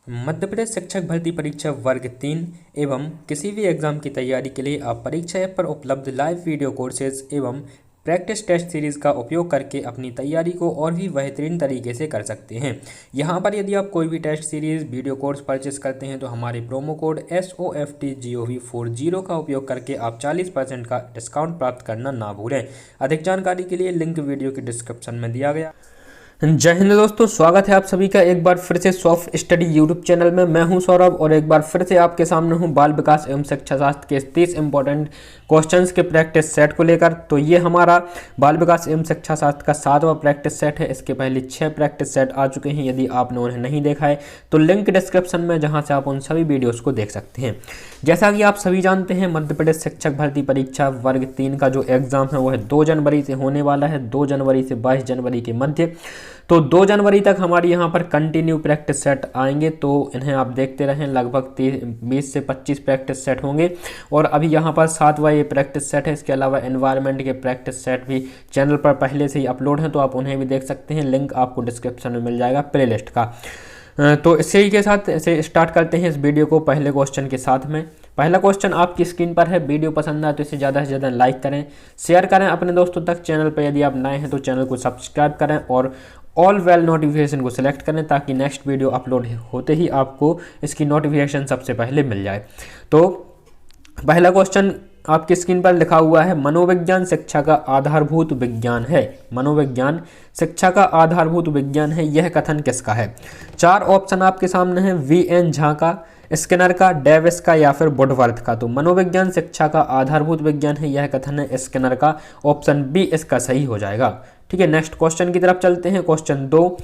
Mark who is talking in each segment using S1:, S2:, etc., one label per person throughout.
S1: मध्य प्रदेश शिक्षक भर्ती परीक्षा वर्ग 3 एवं किसी भी एग्जाम की तैयारी के लिए आप परीक्षा ऐप पर उपलब्ध लाइव वीडियो कोर्सेज एवं प्रैक्टिस टेस्ट सीरीज़ का उपयोग करके अपनी तैयारी को और भी बेहतरीन तरीके से कर सकते हैं। यहाँ पर यदि आप कोई भी test series video course purchase करते हैं तो हमारे प्रोमो कोड SOFTGOV40 का उपयोग करके आप 40% का डिस्काउंट प्राप्त करना ना भूलें। अधिक जानकारी के लिए लिंक वीडियो की डिस्क्रिप्शन में दिया गया। जय हिंद दोस्तों, स्वागत है आप सभी का एक बार फिर से सॉफ्ट स्टडी यूट्यूब चैनल में। मैं हूं सौरभ और एक बार फिर से आपके सामने हूं बाल विकास एवं शिक्षा शास्त्र के 30 इंपॉर्टेंट क्वेश्चंस के प्रैक्टिस सेट को लेकर। तो ये हमारा बाल विकास एवं शिक्षा शास्त्र का 7वां प्रैक्टिस सेट है। इसके पहले 6 प्रैक्टिस सेट आ चुके हैं। यदि आपने उन्हें नहीं देखा है तो लिंक डिस्क्रिप्शन में, जहाँ से आप उन सभी वीडियोज़ को देख सकते हैं। जैसा कि आप सभी जानते हैं, मध्य प्रदेश शिक्षक भर्ती परीक्षा वर्ग 3 का जो एग्ज़ाम है वो है 2 जनवरी से होने वाला है, 2 जनवरी से 22 जनवरी के मध्य। तो 2 जनवरी तक हमारी यहाँ पर कंटिन्यू प्रैक्टिस सेट आएंगे, तो इन्हें आप देखते रहें। लगभग 20 से 25 प्रैक्टिस सेट होंगे और अभी यहाँ पर 7वां ये प्रैक्टिस सेट है। इसके अलावा एनवायरनमेंट के प्रैक्टिस सेट भी चैनल पर पहले से ही अपलोड हैं, तो आप उन्हें भी देख सकते हैं। लिंक आपको डिस्क्रिप्शन में मिल जाएगा प्लेलिस्ट का। तो इसी के साथ इसे स्टार्ट करते हैं इस वीडियो को पहले क्वेश्चन के साथ में। पहला क्वेश्चन आपकी स्क्रीन पर है। वीडियो पसंद आए तो इसे ज़्यादा से ज़्यादा लाइक करें, शेयर करें अपने दोस्तों तक। चैनल पर यदि आप नए हैं तो चैनल को सब्सक्राइब करें और ऑल वेल नोटिफिकेशन को सिलेक्ट करें, ताकि नेक्स्ट वीडियो अपलोड होते ही आपको इसकी नोटिफिकेशन सबसे पहले मिल जाए। तो पहला क्वेश्चन आपकी स्क्रीन पर लिखा हुआ है, मनोविज्ञान शिक्षा का आधारभूत विज्ञान है। मनोविज्ञान शिक्षा का आधारभूत विज्ञान है, यह कथन किसका है? 4 ऑप्शन आपके सामने हैं, VN झा का, स्किनर का, डेविस का या फिर वुडवर्थ का। तो मनोविज्ञान शिक्षा का आधारभूत विज्ञान है, यह कथन है स्किनर का। ऑप्शन बी इसका सही हो जाएगा। ठीक है, नेक्स्ट क्वेश्चन की तरफ चलते हैं। क्वेश्चन 2,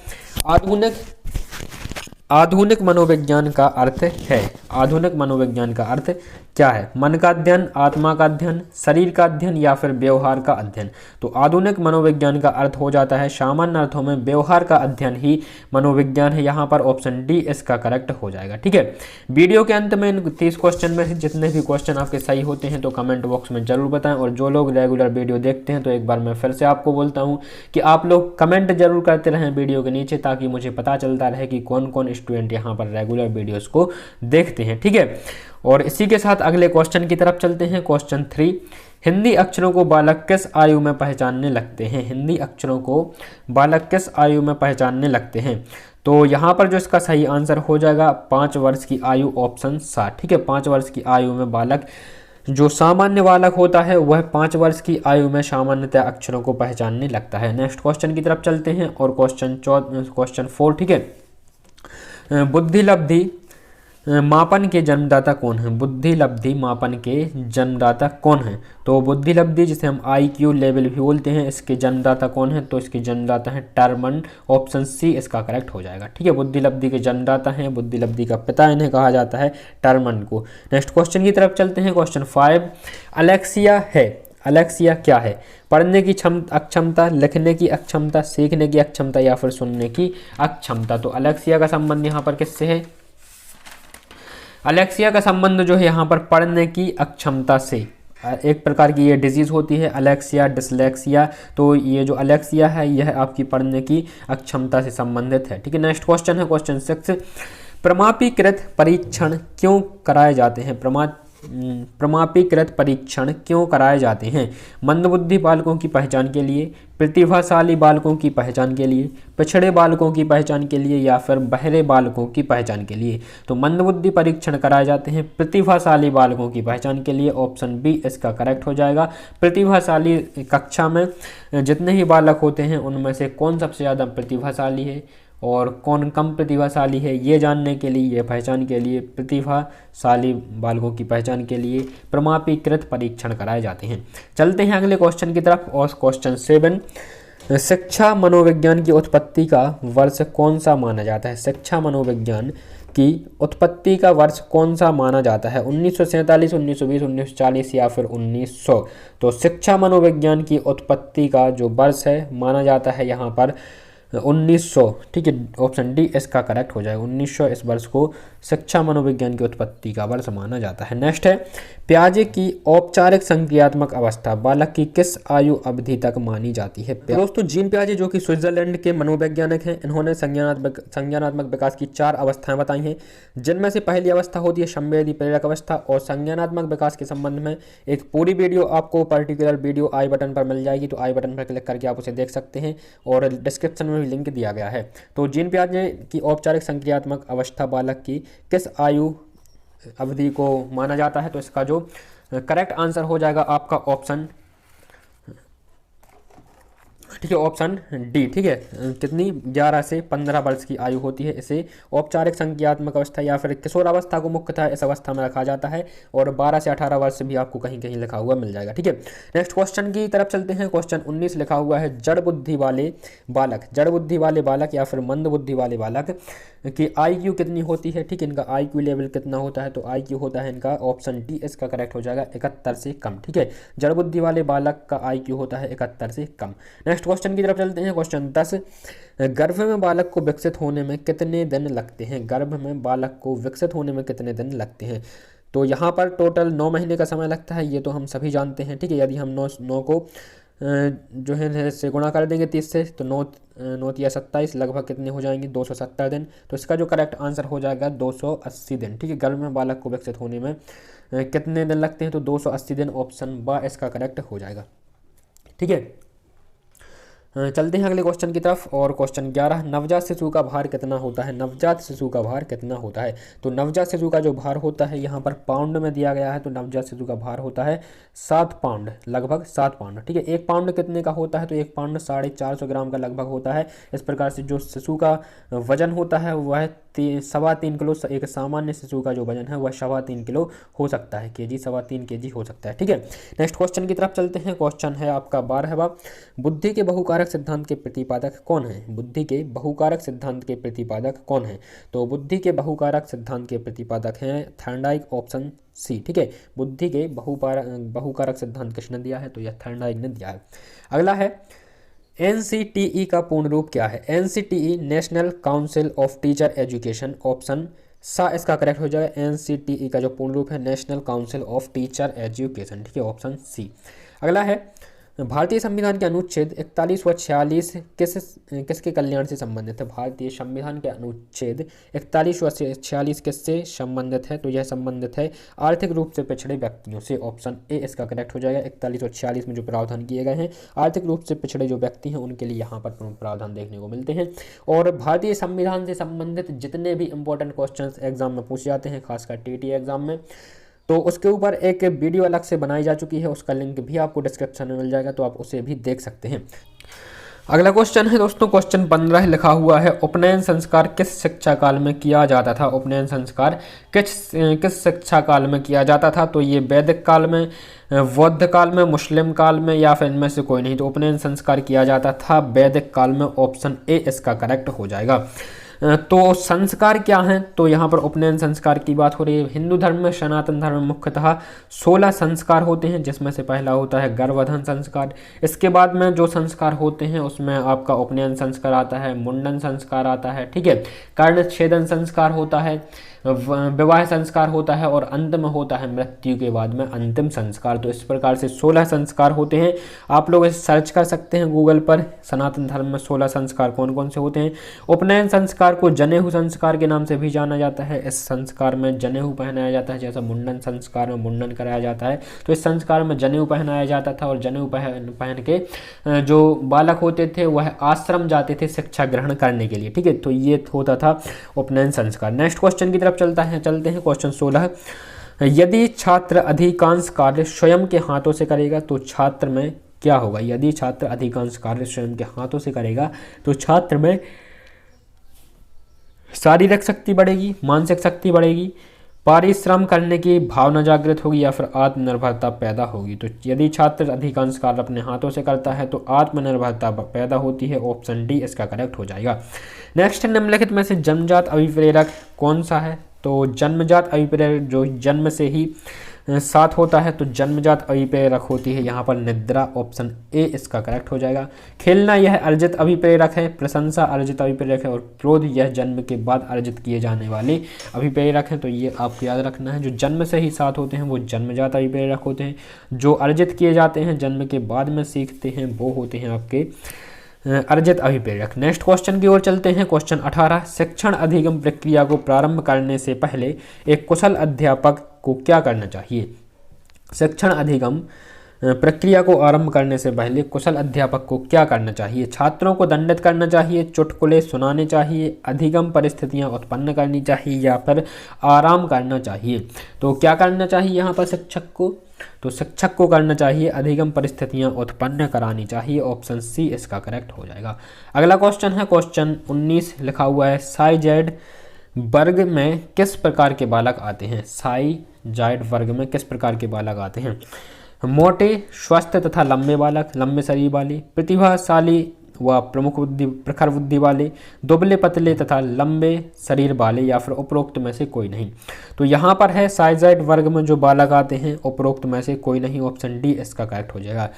S1: आधुनिक मनोविज्ञान का अर्थ है। आधुनिक मनोविज्ञान का अर्थ क्या है? मन का अध्ययन, आत्मा का अध्ययन, शरीर का अध्ययन या फिर व्यवहार का अध्ययन। तो आधुनिक मनोविज्ञान का अर्थ हो जाता है सामान्य अर्थों में व्यवहार का अध्ययन ही मनोविज्ञान है। यहाँ पर ऑप्शन डी इसका करेक्ट हो जाएगा। ठीक है, वीडियो के अंत में इन 30 क्वेश्चन में से जितने भी क्वेश्चन आपके सही होते हैं तो कमेंट बॉक्स में जरूर बताएं। और जो लोग रेगुलर वीडियो देखते हैं तो एक बार मैं फिर से आपको बोलता हूँ कि आप लोग कमेंट जरूर करते रहें वीडियो के नीचे, ताकि मुझे पता चलता रहे कि कौन कौन स्टूडेंट यहाँ पर रेगुलर वीडियोज़ को देखते हैं। ठीक है, और इसी के साथ अगले क्वेश्चन की तरफ चलते हैं। क्वेश्चन 3, हिंदी अक्षरों को बालक किस आयु में पहचानने लगते हैं? हिंदी अक्षरों को बालक किस आयु में पहचानने लगते हैं? तो यहाँ पर जो इसका सही आंसर हो जाएगा 5 वर्ष की आयु, ऑप्शन 7। ठीक है, 5 वर्ष की आयु में बालक, जो सामान्य बालक होता है वह 5 वर्ष की आयु में सामान्यतः अक्षरों को पहचानने लगता है। नेक्स्ट क्वेश्चन की तरफ चलते हैं और क्वेश्चन 4। ठीक है, बुद्धि लब्धि मापन के जन्मदाता कौन है? बुद्धि लब्धि मापन के जन्मदाता कौन है? तो बुद्धि लब्धि जिसे हम IQ लेवल भी बोलते हैं, इसके जन्मदाता कौन है? तो इसके जन्मदाता है टर्मन। ऑप्शन सी इसका करेक्ट हो जाएगा। ठीक है, बुद्धि लब्धि के जन्मदाता हैं, बुद्धि लब्धि का पिता इन्हें कहा जाता है टर्मन को। नेक्स्ट क्वेश्चन की तरफ चलते हैं। क्वेश्चन 5, अलेक्सिया है। अलेक्सिया क्या है? पढ़ने की अक्षमता, लिखने की अक्षमता, सीखने की अक्षमता या फिर सुनने की अक्षमता। तो अलेक्सिया का संबंध यहाँ पर किससे है? अलेक्सिया का संबंध जो है यहाँ पर पढ़ने की अक्षमता से। एक प्रकार की ये डिजीज़ होती है अलेक्सिया, डिसलेक्सिया। तो ये जो अलेक्सिया है यह आपकी पढ़ने की अक्षमता से संबंधित है। ठीक है, नेक्स्ट क्वेश्चन है क्वेश्चन 6, प्रमापीकृत परीक्षण क्यों कराए जाते हैं? प्रमापीकृत परीक्षण क्यों कराए जाते हैं? मंदबुद्धि बालकों की पहचान के लिए, प्रतिभाशाली बालकों की पहचान के लिए, पिछड़े बालकों की पहचान के लिए या फिर बहरे बालकों की पहचान के लिए। तो मंदबुद्धि परीक्षण कराए जाते हैं प्रतिभाशाली बालकों की पहचान के लिए। ऑप्शन बी इसका करेक्ट हो जाएगा। प्रतिभाशाली कक्षा में जितने ही बालक होते हैं उनमें से कौन सबसे ज़्यादा प्रतिभाशाली है और कौन कम प्रतिभाशाली है, ये जानने के लिए, ये पहचान के लिए, प्रतिभाशाली बालकों की पहचान के लिए प्रमापीकृत परीक्षण कराए जाते हैं। चलते हैं अगले क्वेश्चन की तरफ और क्वेश्चन 7, शिक्षा मनोविज्ञान की उत्पत्ति का वर्ष कौन सा माना जाता है? शिक्षा मनोविज्ञान की उत्पत्ति का वर्ष कौन सा माना जाता है? 1947, 1920, 1940 या फिर 1900। तो शिक्षा मनोविज्ञान की उत्पत्ति का जो वर्ष है माना जाता है यहाँ पर 1900, ठीक है, ऑप्शन डी इसका करेक्ट हो जाएगा। 1900 इस वर्ष को शिक्षा मनोविज्ञान की उत्पत्ति का वर्ष माना जाता है। नेक्स्ट है, पियाजे की औपचारिक संक्रियात्मक अवस्था बालक की किस आयु अवधि तक मानी जाती है? दोस्तों, जीन पियाजे जो कि स्विट्जरलैंड के मनोवैज्ञानिक हैं, इन्होंने संज्ञानात्मक विकास की 4 अवस्थाएं बताई हैं, जिनमें से पहली अवस्था होती है संवेदी प्रेरक अवस्था। और संज्ञानात्मक विकास के संबंध में एक पूरी वीडियो आपको पर्टिकुलर वीडियो आई बटन पर मिल जाएगी, तो आई बटन पर क्लिक करके आप उसे देख सकते हैं और डिस्क्रिप्शन में भी लिंक दिया गया है। तो जीन पियाजे की औपचारिक संक्रियात्मक अवस्था बालक की किस आयु अवधि को माना जाता है? तो इसका जो करेक्ट आंसर हो जाएगा आपका ऑप्शन, ठीक है, ऑप्शन डी, ठीक है। कितनी? 11 से 15 वर्ष की आयु होती है। इसे औपचारिक संज्ञात्मक अवस्था या फिर किशोर अवस्था को मुख्यतः इस अवस्था में रखा जाता है, और 12 से 18 वर्ष भी आपको कहीं कहीं लिखा हुआ मिल जाएगा, ठीक है। नेक्स्ट क्वेश्चन की तरफ चलते हैं। क्वेश्चन 19 लिखा हुआ है, जड़ बुद्धि वाले बालक या फिर मंद बुद्धि वाले बालक की IQ कितनी होती है? ठीक है, इनका IQ लेवल कितना होता है? तो IQ होता है इनका, ऑप्शन डी इसका करेक्ट हो जाएगा, 71 से कम, ठीक है। जड़ बुद्धि वाले बालक का IQ होता है 71 से कम। नेक्स्ट क्वेश्चन की तरफ चलते हैं। क्वेश्चन 10, गर्भ में बालक को विकसित होने में कितने दिन लगते हैं? गर्भ में बालक को विकसित होने में कितने दिन लगते हैं? तो यहाँ पर टोटल 9 महीने का समय लगता है, ये तो हम सभी जानते हैं, ठीक है। यदि हम 9 को जो है से गुणा कर देंगे 30 से, तो 9 या 27 लगभग कितने हो जाएंगे? 270 दिन। तो इसका जो करेक्ट आंसर हो जाएगा 280 दिन, ठीक है। गर्भ में बालक को विकसित होने में कितने दिन लगते हैं? तो 280 दिन, ऑप्शन बा इसका करेक्ट हो जाएगा, ठीक है। चलते हैं अगले क्वेश्चन की तरफ। और क्वेश्चन 11, नवजात शिशु का भार कितना होता है? नवजात शिशु का भार कितना होता है? तो नवजात शिशु का जो भार होता है यहाँ पर पाउंड में दिया गया है, तो नवजात शिशु का भार होता है 7 पाउंड, लगभग 7 पाउंड, ठीक है। 1 पाउंड कितने का होता है? तो 1 पाउंड 450 ग्राम का लगभग होता है। इस प्रकार से जो शिशु का वजन होता है वह 3.25 किलो, एक सामान्य शिशु का जो वजन है वह 3.25 किलो हो सकता है, केजी 3.25 केजी हो सकता है, ठीक है। नेक्स्ट क्वेश्चन की तरफ चलते हैं। क्वेश्चन है आपका 12वां, बुद्धि के बहुकारक सिद्धांत के प्रतिपादक कौन है? बुद्धि के बहुकारक सिद्धांत के प्रतिपादक कौन है? तो बुद्धि के बहुकारक सिद्धांत के प्रतिपादक हैं थॉर्नडाइक, ऑप्शन सी, ठीक है। बुद्धि के बहुकारक सिद्धांत किसने दिया है? तो यह थॉर्नडाइक ने दिया है। अगला है, NCTE का पूर्ण रूप क्या है? NCTE national council of teacher education, option सा इसका करेक्ट हो जाएगा। NCTE का जो पूर्ण रूप है national council of teacher education, ठीक है, ऑप्शन सी। अगला है, भारतीय संविधान के अनुच्छेद 41 व 46 किसके कल्याण से संबंधित है? भारतीय संविधान के अनुच्छेद 41 व 46 किससे संबंधित है? तो यह संबंधित है आर्थिक रूप से पिछड़े व्यक्तियों से, ऑप्शन ए इसका करेक्ट हो जाएगा। 41 और 46 में जो प्रावधान किए गए हैं आर्थिक रूप से पिछड़े जो व्यक्ति हैं उनके लिए यहाँ पर प्रमुख प्रावधान देखने को मिलते हैं। और भारतीय संविधान से संबंधित जितने भी इंपॉर्टेंट क्वेश्चन एग्जाम में पूछे जाते हैं, खासकर TT एग्जाम में, तो उसके ऊपर एक वीडियो अलग से बनाई जा चुकी है, उसका लिंक भी आपको डिस्क्रिप्शन में मिल जाएगा, तो आप उसे भी देख सकते हैं। अगला क्वेश्चन है दोस्तों, क्वेश्चन 15 लिखा हुआ है, उपनयन संस्कार किस शिक्षा काल में किया जाता था? उपनयन संस्कार किस शिक्षा काल में किया जाता था? तो ये वैदिक काल में, बौद्ध काल में, मुस्लिम काल में, या फिर इनमें से कोई नहीं। तो उपनयन संस्कार किया जाता था वैदिक काल में, ऑप्शन ए इसका करेक्ट हो जाएगा। तो संस्कार क्या हैं? तो यहाँ पर उपनयन संस्कार की बात हो रही है। हिंदू धर्म में, सनातन धर्म में मुख्यतः 16 संस्कार होते हैं, जिसमें से पहला होता है गर्भधारण संस्कार। इसके बाद में जो संस्कार होते हैं उसमें आपका उपनयन संस्कार आता है, मुंडन संस्कार आता है, ठीक है, कर्णछेदन संस्कार होता है, विवाह संस्कार होता है, और अंत में होता है मृत्यु के बाद में अंतिम संस्कार। तो इस प्रकार से 16 संस्कार होते हैं। आप लोग इसे सर्च कर सकते हैं गूगल पर, सनातन धर्म में 16 संस्कार कौन कौन से होते हैं। उपनयन संस्कार को जनेऊ संस्कार के नाम से भी जाना जाता है। इस संस्कार में जनेऊ पहनाया जाता है, जैसा मुंडन संस्कार में मुंडन कराया जाता है, तो इस संस्कार में जनेऊ पहनाया जाता था। और जनेऊ पहन के जो बालक होते थे वह आश्रम जाते थे शिक्षा ग्रहण करने के लिए, ठीक है। तो ये होता था उपनयन संस्कार। नेक्स्ट क्वेश्चन की तरफ चलते हैं। क्वेश्चन 16, यदि छात्र अधिकांश कार्य स्वयं के हाथों से करेगा तो छात्र में क्या होगा? यदि छात्र अधिकांश कार्य स्वयं के हाथों से करेगा तो छात्र में शारीरिक शक्ति बढ़ेगी, मानसिक शक्ति बढ़ेगी, परिश्रम करने की भावना जागृत होगी, या फिर आत्मनिर्भरता पैदा होगी। तो यदि छात्र अधिकांश कार्य अपने हाथों से करता है तो आत्मनिर्भरता पैदा होती है, ऑप्शन डी इसका करेक्ट हो जाएगा। नेक्स्ट, निम्नलिखित में से जन्मजात अभिप्रेरक कौन सा है? तो जन्मजात अभिप्रेरक जो जन्म से ही साथ होता है तो जन्मजात अभिप्रेरक होती है यहाँ पर निद्रा, ऑप्शन ए इसका करेक्ट हो जाएगा। खेलना यह अर्जित अभिप्रेरक है, प्रशंसा अर्जित अभिप्रेरक है और क्रोध यह जन्म के बाद अर्जित किए जाने वाले अभिप्रेरक हैं। तो ये आपको याद रखना है, जो जन्म से ही साथ होते हैं वो जन्मजात अभिप्रेरक होते हैं, जो अर्जित किए जाते हैं जन्म के बाद में सीखते हैं वो होते हैं आपके अर्जित अभिप्रेरक। नेक्स्ट क्वेश्चन की ओर चलते हैं। क्वेश्चन 18, शिक्षण अधिगम प्रक्रिया को प्रारंभ करने से पहले एक कुशल अध्यापक को क्या करना चाहिए? शिक्षण अधिगम प्रक्रिया को आरंभ करने से पहले कुशल अध्यापक को क्या करना चाहिए? छात्रों को दंडित करना चाहिए, चुटकुले सुनाने चाहिए, अधिगम परिस्थितियां उत्पन्न करनी चाहिए या फिर आराम करना चाहिए? तो क्या करना चाहिए यहाँ पर शिक्षक को? तो शिक्षक को करना चाहिए अधिगम परिस्थितियां उत्पन्न करानी चाहिए, ऑप्शन सी इसका करेक्ट हो जाएगा। अगला क्वेश्चन है क्वेश्चन 19, लिखा हुआ है साइजेड वर्ग में किस प्रकार के बालक आते हैं? साइजेड वर्ग में किस प्रकार के बालक आते हैं? मोटे, स्वस्थ तथा लंबे बालक, लंबे शरीर वाले, प्रतिभाशाली व प्रमुख बुद्धि प्रखर बुद्धि वाले, दुबले पतले तथा लंबे शरीर वाले या फिर उपरोक्त में से कोई नहीं? तो यहाँ पर है साइजेड वर्ग में जो बालक आते हैं उपरोक्त में से कोई नहीं, ऑप्शन डी इसका करेक्ट हो जाएगा।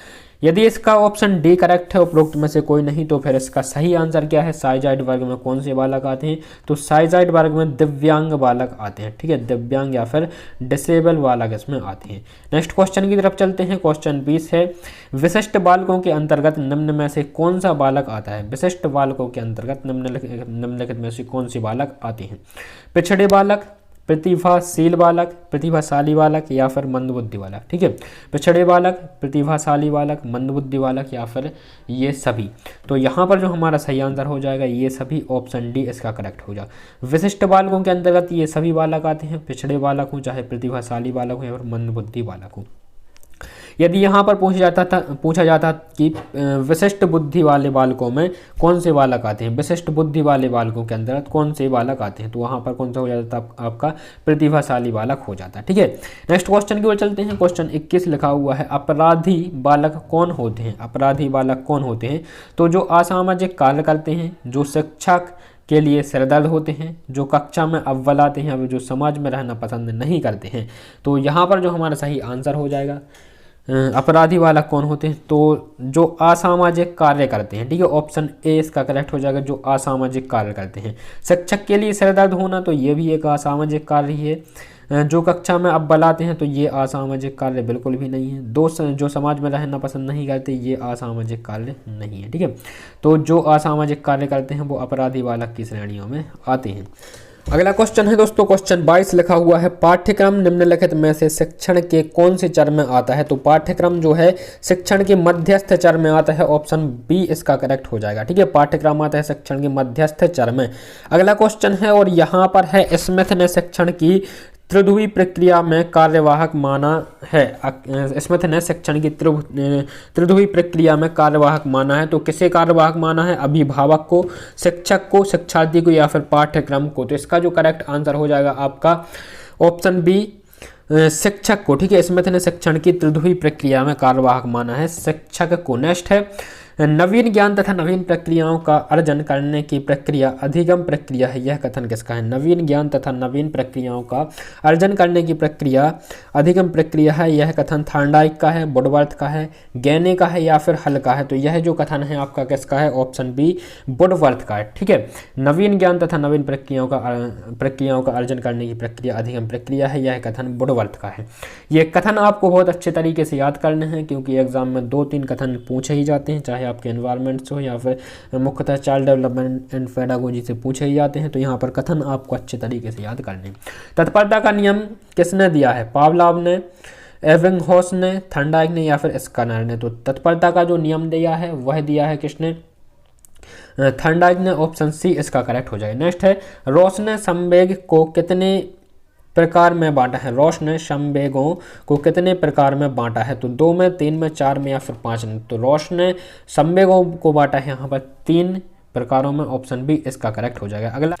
S1: यदि इसका ऑप्शन डी करेक्ट है, उपरोक्त में से कोई नहीं, तो फिर इसका सही आंसर क्या है? साइजाइड वर्ग में कौन से बालक आते हैं? तो साइजाइड वर्ग में दिव्यांग बालक आते हैं, ठीक है, दिव्यांग या फिर डिसेबल बालक इसमें आते हैं। नेक्स्ट क्वेश्चन की तरफ चलते हैं। क्वेश्चन 20 है, विशिष्ट बालकों के अंतर्गत निम्न में से कौन सा बालक आता है? विशिष्ट बालकों के अंतर्गत निम्नलिखित में से कौन सी बालक आते हैं? पिछड़े बालक, प्रतिभाशील बालक, प्रतिभाशाली बालक या फिर मंदबुद्धि बालक, ठीक है, पिछड़े बालक, प्रतिभाशाली बालक, मंदबुद्धि बालक या फिर ये सभी? तो यहाँ पर जो हमारा सही आंसर हो जाएगा ये सभी, ऑप्शन डी इसका करेक्ट हो जाएगा। विशिष्ट बालकों के अंतर्गत ये सभी बालक आते हैं, पिछड़े बालक हो चाहे प्रतिभाशाली बालक हो या फिर मंदबुद्धि बालक हो। यदि यहाँ पर पूछा जाता कि विशिष्ट बुद्धि वाले बालकों में कौन से बालक आते हैं, विशिष्ट बुद्धि वाले बालकों के अंतर्गत कौन से बालक आते हैं, तो वहाँ पर कौन सा हो जाता है? आपका प्रतिभाशाली बालक हो जाता है, ठीक है। नेक्स्ट क्वेश्चन की ओर चलते हैं। क्वेश्चन 21 लिखा हुआ है, अपराधी बालक कौन होते हैं? अपराधी बालक कौन होते हैं? तो जो असामाजिक कार्य करते हैं, जो शिक्षक के लिए सिरदर्द होते हैं, जो कक्षा में अव्वल आते हैं, अब जो समाज में रहना पसंद नहीं करते हैं। तो यहाँ पर जो हमारा सही आंसर हो जाएगा, अपराधी बालक कौन होते हैं? तो जो असामाजिक कार्य करते हैं, ठीक है, ऑप्शन ए इसका करेक्ट हो जाएगा, जो असामाजिक कार्य करते हैं। शिक्षक के लिए सिरदर्द होना, तो ये भी एक असामाजिक कार्य ही है। जो कक्षा में अव्वल आते हैं, तो ये असामाजिक कार्य बिल्कुल भी नहीं है। जो समाज में रहना पसंद नहीं करते, ये असामाजिक कार्य नहीं है, ठीक है। तो जो असामाजिक कार्य करते हैं वो अपराधी बालक की श्रेणियों में आते हैं। अगला क्वेश्चन है दोस्तों, क्वेश्चन 22 लिखा हुआ है, पाठ्यक्रम निम्नलिखित में से शिक्षण के कौन से चरण में आता है? तो पाठ्यक्रम जो है शिक्षण के मध्यस्थ चरण में आता है, ऑप्शन बी इसका करेक्ट हो जाएगा, ठीक है। पाठ्यक्रम आता है शिक्षण के मध्यस्थ चरण में। अगला क्वेश्चन है और यहाँ पर है, स्मिथ ने शिक्षण की त्रिध्रुवी प्रक्रिया में कार्यवाहक माना है। स्मिथ ने शिक्षण की त्रिध्रुवी प्रक्रिया में कार्यवाहक माना है। तो किसे कार्यवाहक माना है? अभिभावक को, शिक्षक को, शिक्षार्थी को या फिर पाठ्यक्रम को? तो इसका जो करेक्ट आंसर हो जाएगा आपका ऑप्शन बी, शिक्षक को, ठीक है। स्मिथ ने शिक्षण की त्रिध्रुवी प्रक्रिया में कार्यवाहक माना है शिक्षक को। नेक्स्ट है, नवीन ज्ञान तथा नवीन प्रक्रियाओं का अर्जन करने की प्रक्रिया अधिगम प्रक्रिया है, यह कथन किसका है? नवीन ज्ञान तथा नवीन प्रक्रियाओं का अर्जन करने की प्रक्रिया अधिगम प्रक्रिया है, यह कथन थॉर्नडाइक का है, वुडवर्थ का है, गैने का है या फिर हल का है? तो यह जो कथन है आपका किसका है? ऑप्शन बी, वुडवर्थ का है, ठीक है। नवीन ज्ञान तथा नवीन प्रक्रियाओं का अर्जन करने की प्रक्रिया अधिगम प्रक्रिया है, यह कथन वुडवर्थ का है। ये कथन आपको बहुत अच्छे तरीके से याद करने हैं, क्योंकि एग्जाम में 2-3 कथन पूछे ही जाते हैं, चाहे आपके एनवायरनमेंट से हो या फिर मुख्यतः चाइल्ड डेवलपमेंट एंड पेडागोजी से पूछे ही जाते हैं। तो यहाँ पर कथन आपको अच्छे तरीके से याद करने। तत्परता का नियम किसने दिया है? पावलोव ने, एबिंगहॉस ने, थॉर्नडाइक ने या फिर स्किनर ने? तो तत्परता का जो नियम दिया है वह दिया है किसने? थॉर्नडाइक ने, ऑप्शन सी इसका करेक्ट हो जाएगा। नेक्स्ट है, रॉस ने संवेग को कितने प्रकार में बांटा है? रॉस ने संवेगों को कितने प्रकार में बांटा है? तो 2 में, 3 में, 4 में या फिर 5 में? तो रॉस ने संवेगों को बांटा है यहाँ पर 3 प्रकारों में, ऑप्शन बी इसका करेक्ट हो जाएगा।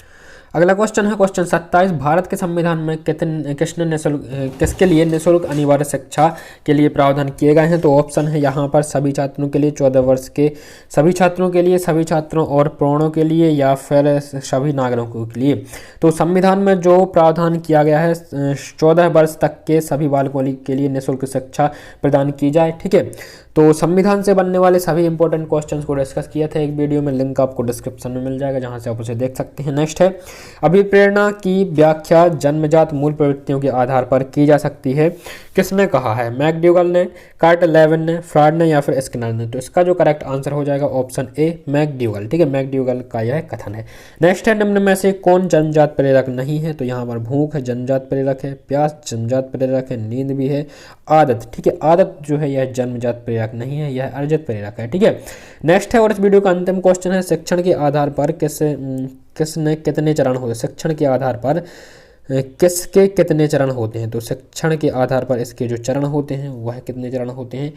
S1: अगला क्वेश्चन है क्वेश्चन 27, भारत के संविधान में किसके लिए निःशुल्क अनिवार्य शिक्षा के लिए प्रावधान किए गए हैं? तो ऑप्शन है यहाँ पर सभी छात्रों के लिए, 14 वर्ष के सभी छात्रों के लिए, सभी छात्रों और प्रौढ़ों के लिए, या फिर सभी नागरिकों के लिए। तो संविधान में जो प्रावधान किया गया है 14 वर्ष तक के सभी बालकों के लिए निःशुल्क शिक्षा प्रदान की जाए। ठीक है, तो संविधान से बनने वाले सभी इंपॉर्टेंट क्वेश्चंस को डिस्कस किया था एक वीडियो में, लिंक आपको डिस्क्रिप्शन में मिल जाएगा जहां से आप उसे देख सकते हैं। नेक्स्ट है, अभिप्रेरणा की व्याख्या जन्मजात मूल प्रवृत्तियों के आधार पर की जा सकती है, किसने कहा है? मैकडूगल ने, कार्टर लेविन ने, फ्रॉड ने, या फिर स्किनर ने? तो इसका जो करेक्ट आंसर हो जाएगा ऑप्शन ए, मैकडूगल। ठीक है, मैकडूगल का यह कथन है। नेक्स्ट है, निम्न में से कौन जन्मजात प्रेरक नहीं है? तो यहाँ पर भूख है, जन्मजात प्रेरक है, प्यास जन्मजात प्रेरक है, नींद भी है, आदत। ठीक है, आदत जो है यह जन्मजात प्रेरक नहीं है, यह अर्जित प्रेरक है। ठीक है, नेक्स्ट है और इस वीडियो का अंतिम क्वेश्चन है, शिक्षण के आधार पर किसने कितने चरण होते हैं? शिक्षण के आधार पर किसके कितने चरण होते हैं? तो शिक्षण के आधार पर इसके जो चरण होते हैं वह कितने चरण होते हैं?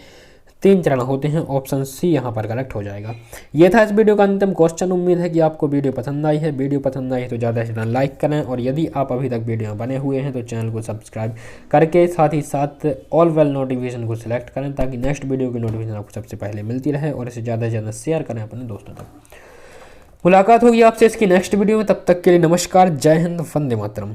S1: 3 चरण होते हैं। ऑप्शन सी यहाँ पर करेक्ट हो जाएगा। ये था इस वीडियो का अंतिम क्वेश्चन। उम्मीद है कि आपको वीडियो पसंद आई है। वीडियो पसंद आई है तो ज़्यादा से ज़्यादा लाइक करें, और यदि आप अभी तक वीडियो में बने हुए हैं तो चैनल को सब्सक्राइब करके साथ ही साथ ऑल वेल नोटिफिकेशन को सिलेक्ट करें, ताकि नेक्स्ट वीडियो की नोटिफिकेशन आपको सबसे पहले मिलती रहे, और इसे ज़्यादा से ज़्यादा शेयर करें अपने दोस्तों तक। मुलाकात होगी आपसे इसकी नेक्स्ट वीडियो में, तब तक के लिए नमस्कार, जय हिंद, वंदे मातरम।